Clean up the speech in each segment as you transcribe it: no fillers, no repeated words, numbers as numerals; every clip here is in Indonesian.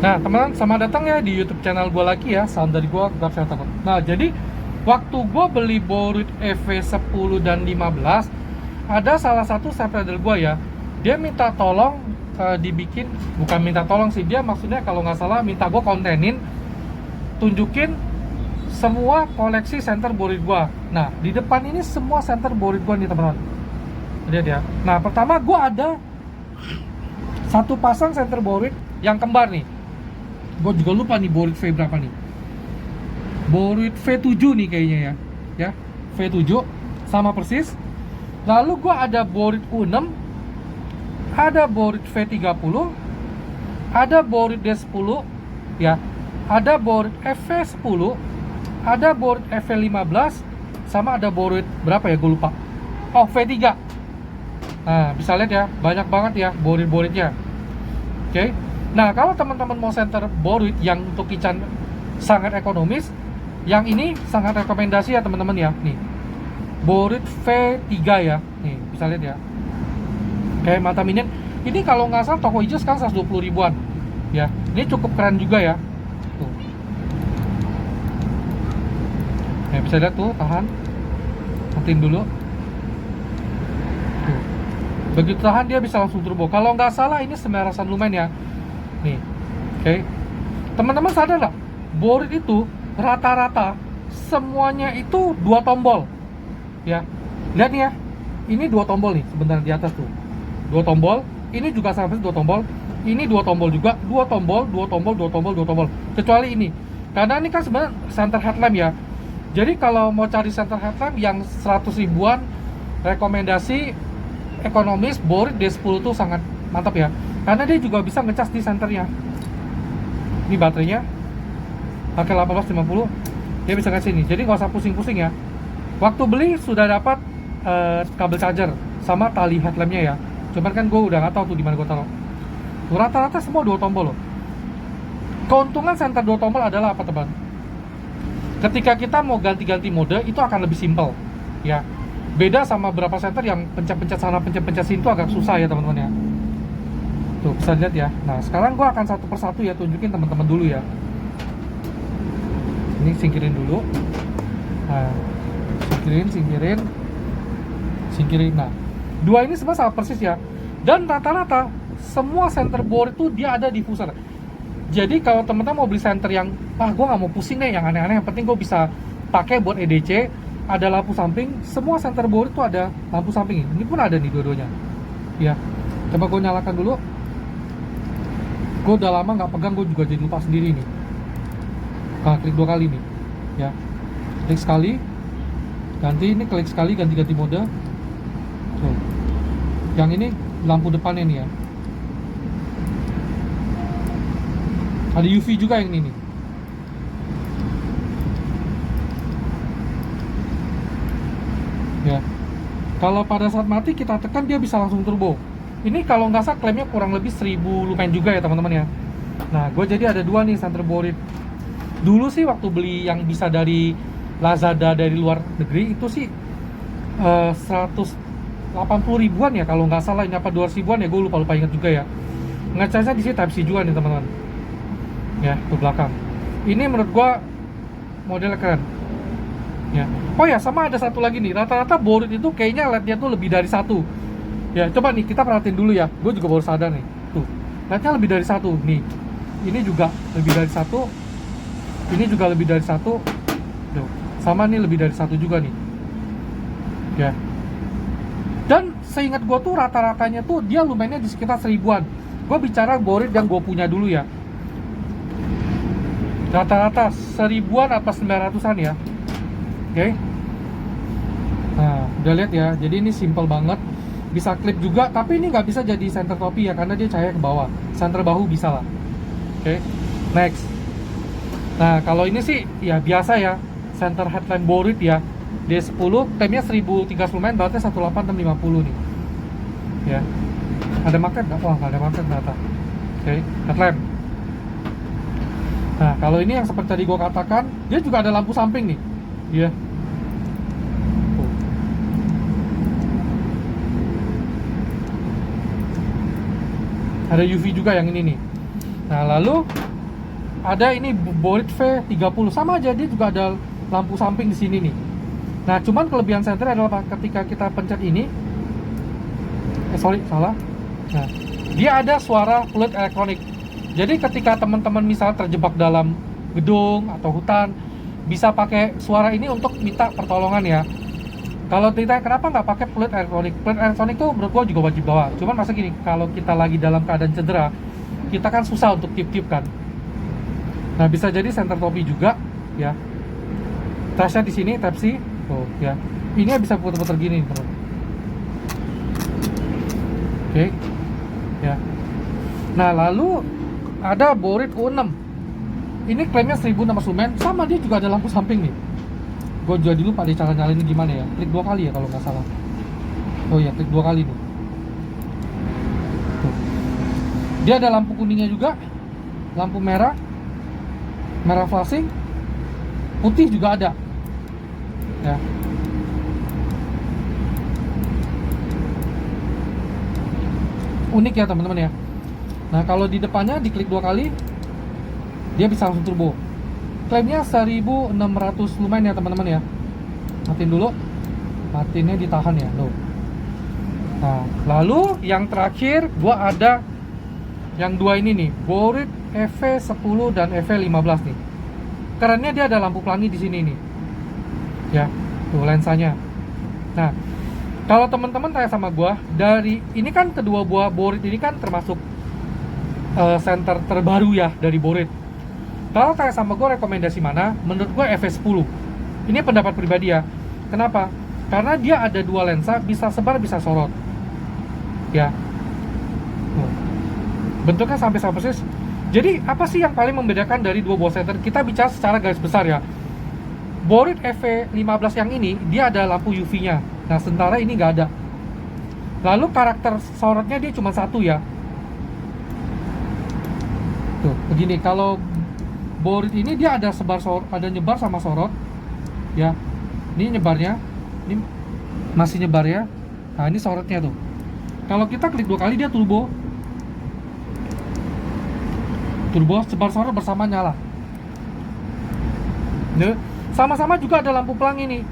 Nah teman-teman, selamat datang ya di YouTube channel gue lagi ya, salam dari gue, Gap Sehat. Nah jadi waktu gue beli Boruid EV10 dan 15, ada salah satu subscriber gue ya, dia minta tolong dibikin, bukan minta tolong sih, dia maksudnya kalau nggak salah minta gue kontenin, tunjukin semua koleksi center Boruid gue. Nah di depan ini semua center Boruid gue nih teman-teman, lihat ya. Nah pertama gue ada satu pasang center Boruid yang kembar nih. Gue juga lupa nih Boruid V berapa nih. Boruid V7 nih kayaknya ya. V7 sama persis. Lalu gue ada Boruid U6, ada Boruid V30, ada Boruid D10 ya, ada Boruid FV10, ada Boruid FV15, sama ada Boruid berapa ya, gue lupa. Oh, V3. Nah bisa lihat ya, banyak banget ya Boruid-Boruidnya. Oke. Nah, kalau teman-teman mau center Boruid yang untuk kitchen sangat ekonomis, yang ini sangat rekomendasi ya teman-teman ya. Nih, Boruid V3 ya. Nih, bisa lihat ya. Kayak mata minion. Ini kalau nggak salah toko hijau sekarang 120 ribuan. Ya, ini cukup keren juga ya. Tuh. Nah, bisa lihat tuh, tahan. Matiin dulu. Tuh. Begitu tahan dia bisa langsung turbo. Kalau nggak salah ini 900 lumen ya. Nih, oke. Teman-teman sadar nggak? Boruid itu rata-rata semuanya itu 2 tombol. Ya, lihat nih ya. Ini 2 tombol nih, sebentar di atas tuh. 2 tombol. Ini juga sama 2 tombol. Ini 2 tombol juga, 2 tombol, 2 tombol, 2 tombol, 2 tombol. Kecuali ini, karena ini kan sebenarnya center headlamp ya. Jadi kalau mau cari center headlamp yang 100 ribuan, rekomendasi ekonomis Boruid D10 tuh sangat mantap ya. Karena dia juga bisa ngecas di senternya. Ini baterainya pakai 1850, dia bisa ngasih nih. Jadi nggak usah pusing-pusing ya. Waktu beli sudah dapat kabel charger sama tali headlampnya ya. Cuman kan gue udah nggak tahu tuh di mana gue taruh. Rata-rata semua 2 tombol loh. Keuntungan center 2 tombol adalah apa teman? Ketika kita mau ganti-ganti mode itu akan lebih simpel ya. Beda sama beberapa center yang pencet-pencet sana, pencet-pencet sini itu agak susah ya teman-teman ya. Tuh bisa lihat ya. Nah sekarang gua akan satu persatu ya tunjukin teman-teman dulu ya. Ini singkirin dulu. Nah singkirin. Nah dua ini sebenarnya sama persis ya. Dan rata-rata semua center Boruid itu dia ada diffuser. Jadi kalau teman-teman mau beli center yang gua nggak mau pusing deh yang aneh-aneh, yang penting gua bisa pakai buat EDC, ada lampu samping. Semua center Boruid itu ada lampu samping. Ini pun ada nih dua-duanya. Ya. Coba gua nyalakan dulu. Gue udah lama nggak pegang, gue juga jadi lupa sendiri nih. Nah, klik 2 kali nih ya, klik sekali ganti, ini klik sekali ganti mode. Tuh. Yang ini lampu depannya nih ya, ada UV juga yang ini nih. Ya, kalau pada saat mati kita tekan dia bisa langsung turbo. Ini kalau nggak salah klaimnya kurang lebih 1000 lumen juga ya teman-teman ya. Nah gue jadi ada 2 nih center Boruid. Dulu sih waktu beli yang bisa dari Lazada dari luar negeri itu sih 180 ribuan ya kalau nggak salah, ini apa 200 ribuan ya, gue lupa ingat juga ya. Ngecasnya di sini Type C juga nih teman-teman. Ya ke belakang. Ini menurut gue modelnya keren. Ya. Oh ya, sama ada satu lagi nih, rata-rata Boruid itu kayaknya LED-nya tuh lebih dari 1. Ya, coba nih kita perhatiin dulu ya. Gue juga baru sadar nih. Tuh, LED-nya lebih dari 1 nih. Ini juga lebih dari 1. Ini juga lebih dari 1. Tuh, sama nih lebih dari 1 juga nih. Ya. Dan seingat gue tuh rata-ratanya tuh dia lumennya di sekitar 1000-an. Gue bicara Boruid yang gue punya dulu ya. Rata-rata 1000-an atau 900-an ya. Oke. Nah, udah lihat ya. Jadi ini simple banget. Bisa klip juga, tapi ini nggak bisa jadi center topi ya, karena dia cahaya ke bawah. Center bahu bisa lah. Oke, next. Nah kalau ini sih ya biasa ya, center headlamp Boruid ya, D10, klaimnya 1030 lumen, baterai 18650 nih. Ya, ada magnet nggak? Wah nggak ada magnet ternyata. Oke, headlamp. Nah kalau ini yang seperti tadi gue katakan, dia juga ada lampu samping nih. Ya. Ada UV juga yang ini nih. Nah lalu Ada ini Borit V30 sama aja, dia juga ada lampu samping di sini nih. Nah, cuman kelebihan senter adalah ketika kita pencet ini, salah. Nah, dia ada suara fluid elektronik. Jadi ketika teman-teman misalnya terjebak dalam gedung atau hutan, bisa pakai suara ini untuk minta pertolongan ya. Kalau ditanya kenapa nggak pakai fluid elektronik, fluid elektronik tuh menurut gua juga wajib bawa. Cuman masa gini, kalau kita lagi dalam keadaan cedera, kita kan susah untuk tiup-tiup kan. Nah, bisa jadi senter topi juga ya. Tasnya di sini Type C tuh ya. Ini bisa putar-putar gini, teman. Oke. Ya. Nah, lalu ada Borit U6. Ini klaimnya 1600 lumen, sama dia juga ada lampu samping nih. Gue juga dulu lupa cara nyalainnya gimana ya. Klik 2 kali ya kalau nggak salah. Oh ya, klik 2 kali nih. Tuh. Dia ada lampu kuningnya juga, lampu merah flashing, putih juga ada ya. Unik ya teman-teman ya. Nah, kalau di depannya diklik 2 kali dia bisa langsung turbo. Klaimnya 1600 lumen ya teman-teman ya. Matiin dulu, matinnya ditahan ya loh. Nah, lalu yang terakhir gua ada yang dua ini nih, Borit EV10 dan EV15 nih. Kerennya dia ada lampu pelangi di sini nih. Ya, tuh lensanya. Nah, kalau teman-teman tanya sama gua, dari ini kan kedua buah Borit ini kan termasuk senter terbaru ya dari Borit. Kalau tanya sama gua rekomendasi mana? Menurut gua EV10. Ini pendapat pribadi ya. Kenapa? Karena dia ada dua lensa, bisa sebar bisa sorot. Ya. Bentuknya sampai sama persis. Jadi apa sih yang paling membedakan dari dua buah senter? Kita bicara secara garis besar ya. Borit EV15 yang ini dia ada lampu UV-nya. Nah, sementara ini nggak ada. Lalu karakter sorotnya dia cuma satu ya. Tuh, begini. Kalau Borit ini dia ada ada nyebar sama sorot. Ya. Ini nyebarnya. Ini masih nyebar ya. Nah, ini sorotnya tuh. Kalau kita klik 2 kali dia turbo. Turbo sebar sorot bersama nyala. Nih, sama-sama juga ada lampu pelangi nih.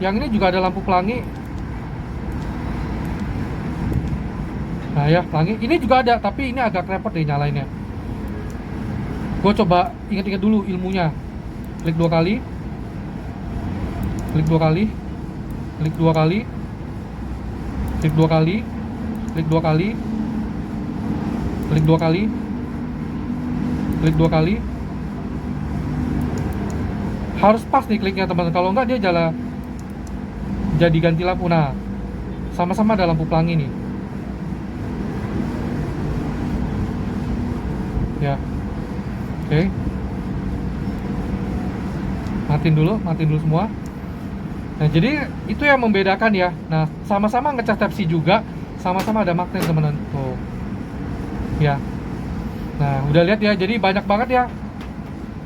Yang ini juga ada lampu pelangi. Nah ya, pelangi. Ini juga ada, tapi ini agak repot deh nyalainnya. Gue coba ingat-ingat dulu ilmunya. Klik 2 kali. Klik 2 kali. Klik 2 kali. Klik 2 kali. Klik 2 kali. Klik 2 kali. Klik 2 kali. Harus pas nih kliknya teman-teman. Kalau enggak dia jadi ganti lampu. Nah, sama-sama ada lampu pelangi nih. Ya. Oke. Matiin dulu semua. Nah, jadi itu yang membedakan ya. Nah, sama-sama ngecas Type C juga, sama-sama ada magnet teman-teman. Tuh. Ya. Nah, udah lihat ya. Jadi banyak banget ya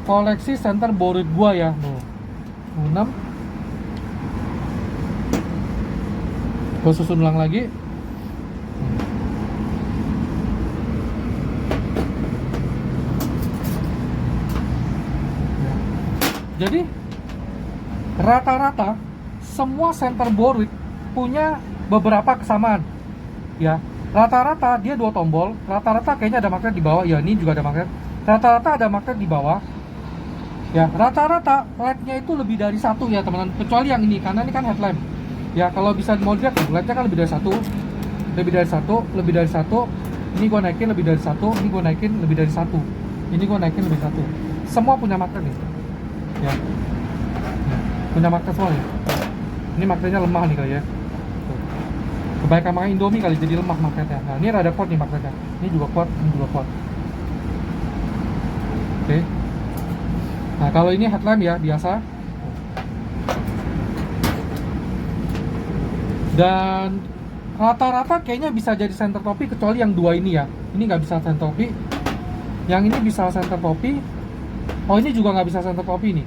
koleksi senter Borit gua ya. Tuh. 6. Gua susun ulang lagi. Jadi rata-rata semua senter Borit punya beberapa kesamaan ya. Rata-rata dia 2 tombol, rata-rata kayaknya ada magnet di bawah. Ya, ini juga ada magnet. Rata-rata ada magnet di bawah. Ya, rata-rata LED-nya itu lebih dari 1 ya teman-teman, kecuali yang ini karena ini kan headlamp. Ya, kalau bisa mau lihat LED-nya kan lebih dari 1. Lebih dari 1, lebih dari 1. Ini gua naikin lebih dari 1, ini gua naikin lebih dari 1. Ini gua naikin lebih 1. Semua punya magnet nih. Ya. Punya magnet semua nih. Ini magnetnya lemah nih kali ya. Kebanyakan makan Indomie kali jadi lemah magnetnya. Nah, ini rada kuat nih magnetnya. Ini juga kuat, ini juga kuat. Oke. Nah, kalau ini headlamp ya biasa. Dan rata-rata kayaknya bisa jadi center topi kecuali yang dua ini ya. Ini nggak bisa center topi. Yang ini bisa center topi. Oh, ini juga nggak bisa center topi nih.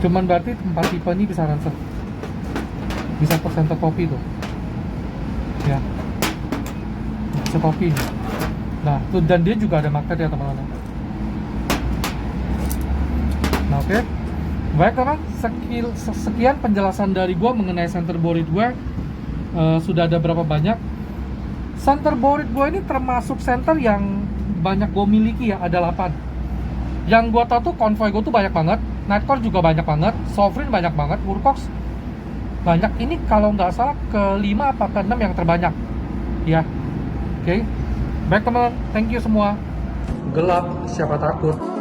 Cuman berarti 4 tipe ini bisa center. Bisa per center topi tuh. Ya. Bisa topi nih. Nah, tuh, dan dia juga ada magnet ya teman-teman. Oke. Baik teman, sekian penjelasan dari gua mengenai center board gue. Sudah ada berapa banyak center board gue ini, termasuk center yang banyak gue miliki ya, ada 8. Yang gue tahu tuh Convoy gue tuh banyak banget, Nightcore juga banyak banget, Sovereign banyak banget, Murkox banyak. Ini kalau nggak salah ke-5 apa ke-6 yang terbanyak ya. Oke. Baik teman, thank you semua. Gelap siapa takut.